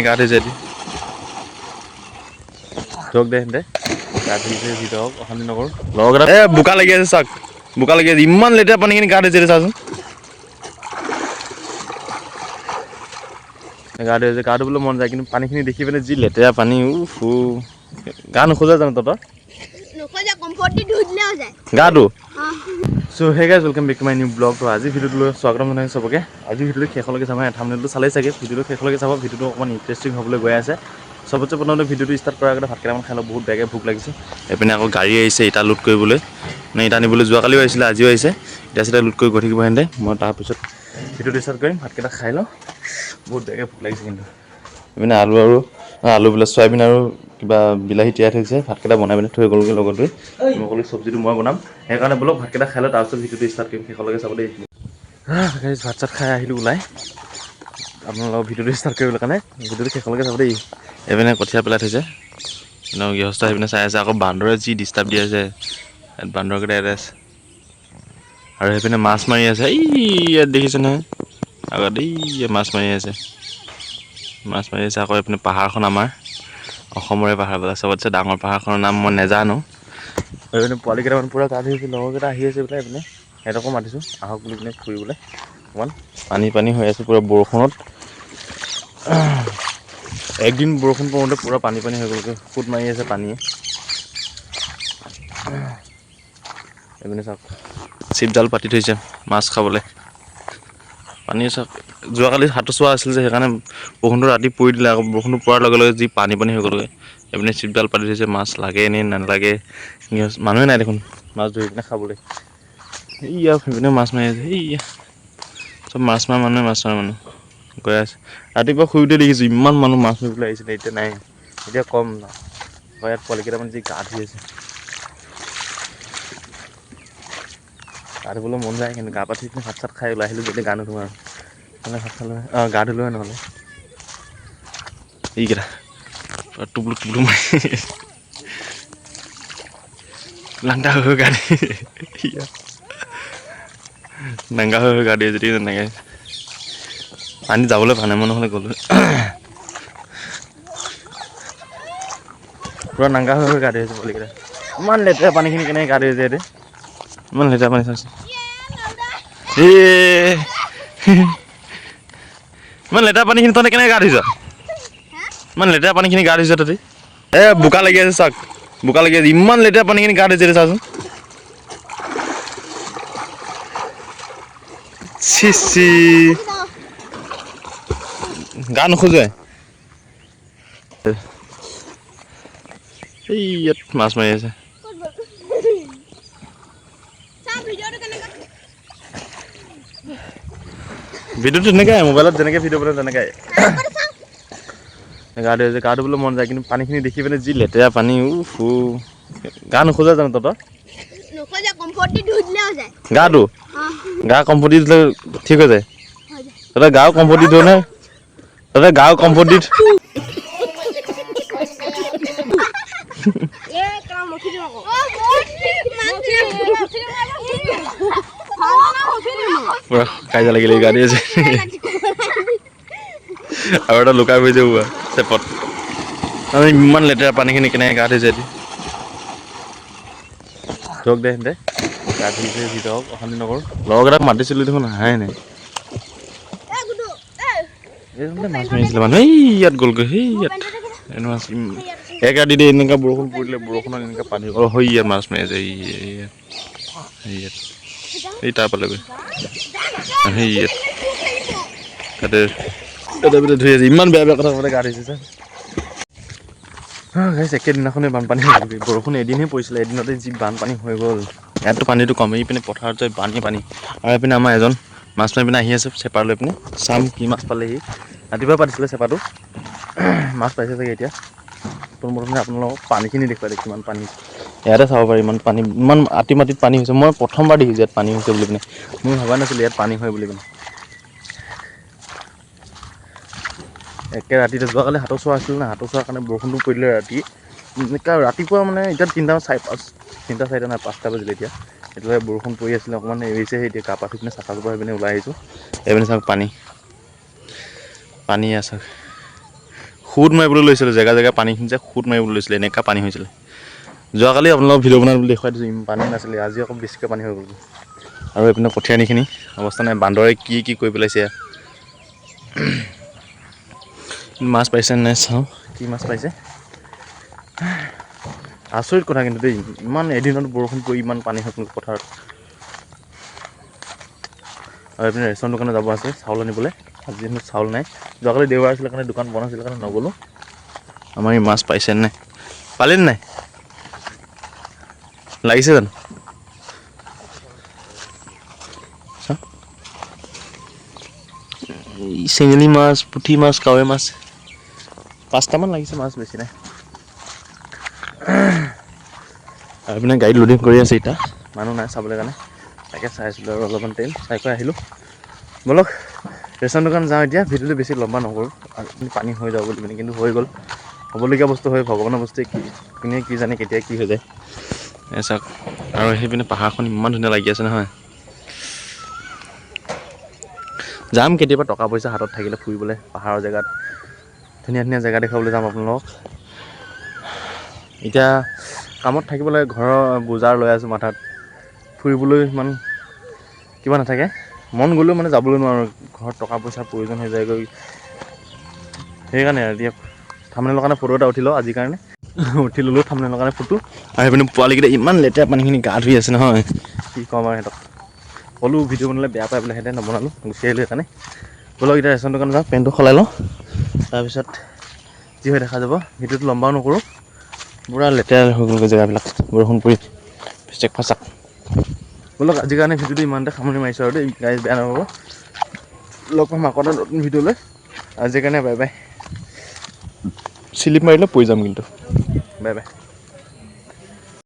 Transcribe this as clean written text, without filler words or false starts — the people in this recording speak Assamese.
গা ধুইছে জোক দে দে গা ধুইছে ভিতৰত অশান্তি নকৰোঁ লগৰ এটা বোকা লাগি আছে চাওক বোকা লাগি আছে ইমান লেতেৰা পানীখিনি গা ধুইছে চাচোন গা ধুইছে গা ধুবলৈ মন যায় কিন্তু পানীখিনি দেখি পেলাই যি লেতেৰা পানী গা নোখোজা জানো তহঁতৰ গাটো so' hey guys welcome back to my new vlog. আজি ভিডিঅ'টোলৈ স্বাগতম জনাইছোঁ চবকে। আজি ভিডিঅ'টো শেষলৈকে চাব থাম্বনেইলটো চালেই চাগে ভিডিঅ'টো শেষলৈকে চাব ভিডিঅ'টো অকণমান ইণ্টাৰেষ্টিং হ'বলৈ গৈ আছে চবতছে প্ৰথমতে ভিডিঅ'টো ষ্টাৰ্ট কৰাৰ আগতে ভাত কেইটামান খাই লওঁ বহুত বেয়াকৈ ভোক লাগিছে এইপিনে আকৌ গাড়ী আহিছে ইটা লোড কৰিবলৈ মানে ইটা নিবলৈ যোৱাকালিও আহিছিলে আজিও আহিছে ইটা চিটা লোড কৰি গৈ থাকিব সিহঁতে মই তাৰপিছত ভিডিঅ'টো ষ্টাৰ্ট কৰিম ভাতকেইটা খাই লওঁ বহুত বেয়াকৈ ভোক লাগিছে কিন্তু এইপিনে আলু বোলে চয়াবিন আৰু কিবা বিলাহী তিয়াই থৈছে ভাতকেইটা বনাই পিনে থৈ গ'লগৈ লগতে মই ক'লো চব্জিটো মই বনাম সেইকাৰণে বোলক ভাতকেইটা খাই লওঁ তাৰপিছত ভিডিঅ'টো ষ্টাৰ্ট কৰিম শেষলৈকে চাব দেই ভাত চাত খাই আহিলোঁ ওলাই আপোনালোকৰ ভিডিঅ'টো ষ্টাৰ্ট কৰিবলৈ কাৰণে ভিডিঅ'টো শেষলৈকে চাব দেই এইপিনে কঠীয়া পেলাই থৈছে গৃহস্থ সেইপিনে চাই আছে আকৌ বান্দৰে যি ডিষ্টাৰ্ব দি আছে ইয়াত বান্দৰকেইটা ইয়াতে আছে আৰু সেইপিনে মাছ মাৰি আছে এই ইয়াত দেখিছে নহয় আগত এই মাছ মাৰি আছে আকৌ এইপিনে পাহাৰখন আমাৰ অসমৰে পাহাৰ বোলে চবতছে ডাঙৰ পাহাৰখনৰ নাম মই নেজানো এইপিনে পোৱালি কেইটামান পূৰা গা ধুই লগৰকেইটা আহি আছে বোলে এইপিনে সিহঁতকো মাতিছোঁ আহক বুলি পিনে ফুৰিবলৈ অকণমান পানী হৈ আছে পূৰা বৰষুণত একদিন বৰষুণ পৰোঁতে পূৰা পানী হৈ গ'লগৈ ফুট মাৰি আছে পানীয়ে এইপিনে চাওক চিপজাল পাতি থৈছে মাছ খাবলৈ পানী চাওক যোৱাকালি সাতোচোৱা আছিল যে সেইকাৰণে বৰষুণটো ৰাতি পৰি দিলে আকৌ বৰষুণটো পৰাৰ লগে লগে যি পানী হৈ গ'লগৈ এইপিনে চিপজাল পাতি থৈছে মাছ লাগে নে নালাগে মানুহে নাই দেখোন মাছ ধৰি পিনে খাবলৈ এইয়া সেইপিনে মাছ মাৰি আছে এইয়া চব মাছ মৰা মানুহে মাছ মৰা মানুহ গৈ আছে ৰাতিপুৱা শুই উঠি দেখিছোঁ ইমান মানুহ মাছ মাৰিবলৈ আহিছিলে এতিয়া নাই এতিয়া কম ইয়াত পোৱালি কেইটামান যি গা ধুই আছে গা ধুবলৈ মন যায় কিন্তু গা পা ধুই পিনে ভাত চাত খাই ওলাই আহিলোঁ যেতিয়া গা নুধুওঁ আৰু নহ'লে ভাত খালোঁ গা ধুলোঁ হয় নহ'লে এইকেইটা টুবলু মাৰি লাংটা হৈ গা ধুই নাংগা হৈ গা দিয়ে যদি তেনেকৈ পানী যাবলৈ ভাল নাই মই নহ'লে গ'লোঁ পূৰা নাংগা হৈ গা ধুই আছে পোৱালিকেইটা ইমান লেতেৰা পানীখিনি কেনেকৈ গা ধুই আছে ইয়াতে ইমান লেতেৰা পানী চাইছে ইমান লেতেৰা পানীখিনি তহঁতে কেনেকৈ গা ধুইছ ইমান লেতেৰা পানীখিনি গা ধুইছ তহঁতি বোকা লাগি আছে চাওক বোকা লাগি আছে ইমান লেতেৰা পানীখিনি গা ধুইছে চাচোন চি গা নোখোজে এই ইয়াত মাছ মাৰি আছে ভিডিঅ'টো তেনেকৈ মোবাইলত যেনেকৈ ভিডিঅ' বনাই তেনেকৈ গা ধুইছে গা ধুবলৈ মন যায় কিন্তু পানীখিনি দেখি পেলাই যি লেতেৰা পানী গা নোখোজা জানো তহঁতৰ গাটো গা কমফৰ্ট দি দিলে ঠিক হৈ যায় তহঁতে গাও কমফৰ্ট দি দিওঁ নে তহঁতে গাও কমফৰ্ট দি পুৰা কাজিয়া লাগিলে গা দি আছে আৰু এটা লুকাই ফুৰিছে চেপত ইমান লেতেৰা পানীখিনি কেনেকৈ গা ধুইছে জোক দে দে গা ধুইছে ভিতৰত অশান্তি নকৰোঁ লগৰকেইটাক মাতিছিলোঁ দেখোন অহাই নাই মাছ মাৰিছিলে মানুহ এই ইয়াত গ'লগৈ সেই ইয়াত মাছ এক ৰাতি দি এনেকুৱা বৰষুণ পৰিলে বৰষুণত এনেকুৱা পানী হৈ ইয়াত মাছ মাৰি আছে ইয়াত এই তাৰ পালেগৈ সেই ইয়াত তাতে ধুই আছে ইমান বেয়া কথা মানে গা ধুইছে গাইছ একেদিনাখনেই বানপানী হৈ গ'ল বৰষুণ এদিনহে পৰিছিলে এদিনতে যি বানপানী হৈ গ'ল ইয়াততো পানীটো কমেই পিনে পথাৰত যায় পানী আৰু এইপিনে আমাৰ এজন মাছ মাৰি পিনে আহি আছে চেপা লৈ পিনে চাম কি মাছ পালেহি ৰাতিপুৱা পাতিছিলে চেপাটো মাছ পাইছে চাগে এতিয়া প্ৰথমে আপোনালোকক পানীখিনি দেখুৱাই দিয়ক কিমান পানী ইয়াতে চাব পাৰি ইমান পানী ইমান আতি মাটিত পানী হৈছে মই প্ৰথমবাৰ দেখিছোঁ ইয়াত পানী হৈছে বুলি পিনে মই ভবা নাছিলোঁ ইয়াত পানী হয় বুলি পিনে একে ৰাতিতে যোৱাকালি সাতোচোৱা আছিল না সাতোচোৱাৰ কাৰণে বৰষুণটো পৰিলে ৰাতিপুৱা মানে এতিয়া 3:45 নাই 5টা বাজিলে এতিয়া এতিয়ালৈ বৰষুণ পৰি আছিলে অকণমান এৰিছেহে এতিয়া গা পা ধুই পিনে চাফা কৰি পিনে ওলাই আহিছোঁ এইপিনে চাওক পানী আছে সুত মাৰিবলৈ লৈছিলে জেগা জেগা পানীখিনি যে সুত মাৰিবলৈ লৈছিলে এনেকুৱা পানী হৈছিলে যোৱাকালি আপোনালোকক ভিডিঅ' বনাই বুলি দেখুৱাই দিছোঁ পানী নাছিলে আজি আকৌ বেছিকৈ পানী হৈ গ'ল আৰু এইপিনে কঠীয়ানিখিনি অৱস্থা নাই বান্দৰে কি কৰি পেলাইছে মাছ পাইছে নাই চাওঁ কি মাছ পাইছে আচৰিত কথা কিন্তু দেই ইমান এদিনত বৰষুণ পৰি ইমান পানী হৈ গ'ল পথাৰত আৰু এইপিনে ৰেচন দোকানত যাব আছে চাউল আনিবলৈ আজি কিন্তু চাউল নাই যোৱাকালি দেওবাৰ আছিলে কাৰণে দোকান বন্ধ আছিলে কাৰণে নগ'লোঁ আমাৰ এই মাছ পাইছে নাই পালেনে নাই লাগিছে জানো চেঙেলী মাছ পুঠি মাছ কাৱৈ মাছ 5টামান লাগিছে মাছ বেছি নাই আৰু এইপিনে গাড়ীত লোডিং কৰি আছে এতিয়া মানুহ নাই চাবলৈ কাৰণে তাকে চাই আছিলোঁ আৰু অলপমান তেল চাই কৰি আহিলোঁ ব'লক ৰেচন দোকান যাওঁ এতিয়া ভিডিঅ'টো বেছি লম্বা নকৰোঁ পানী হৈ যাব বুলি পিনে কিন্তু হৈ গ'ল হ'বলগীয়া বস্তু হয় ভগৱানৰ বস্তুৱে কোনে কি জানে কেতিয়া কি হৈ যায় চাওক আৰু সেইপিনে পাহাৰখন ইমান ধুনীয়া লাগি আছে নহয় যাম কেতিয়াবা টকা পইচা হাতত থাকিলে ফুৰিবলৈ পাহাৰৰ জেগাত ধুনীয়া ধুনীয়া জেগা দেখুৱাবলৈ যাম আপোনালোকক এতিয়া কামত থাকিবলৈ ঘৰৰ বোজাৰ লৈ আছোঁ মাথাত ফুৰিবলৈ ইমান কিবা নাথাকে মন গ'লেও মানে যাবলৈ নোৱাৰোঁ ঘৰত টকা পইচাৰ প্ৰয়োজন হৈ যায়গৈ সেইকাৰণে এতিয়া থাম্বনেইলৰ কাৰণে ফটো এটা উঠি লওঁ আজিৰ কাৰণে উঠি ল'লোঁ থাম্বনেইলৰ কাৰণে ফটো আৰু সেইপিনে পোৱালিকেইটা ইমান লেতেৰা পানীখিনি গা ধুই আছে নহয় কি ক'ম আৰু সিহঁতক ক'লোঁ ভিডিঅ' বনালে বেয়া পাই পেলাই সিহঁতে নবনালোঁ গুচি আহিলোঁ সেইকাৰণে ব'লক এতিয়া ৰেচন দোকান যাওঁ পেণ্টটো সলাই লওঁ তাৰপিছত যি হৈ দেখা যাব ভিডিঅ'টো লম্বাও নকৰোঁ পূৰা লেতেৰা হৈ গ'লগৈ জেগাবিলাক বৰষুণ পৰি ফেচেক ফাচাক ব'লক আজিৰ কাৰণে ভিডিঅ'টো ইমানতে সামৰণি মাৰিছোঁ আৰু দেই গাইজ বেয়া নাপাব লগ পাম আকৌ এটা নতুন ভিডিঅ' লৈ আজিৰ কাৰণে বাই বাই স্লিপ মাৰিলে পৰি যাম কিন্তু বাই বাই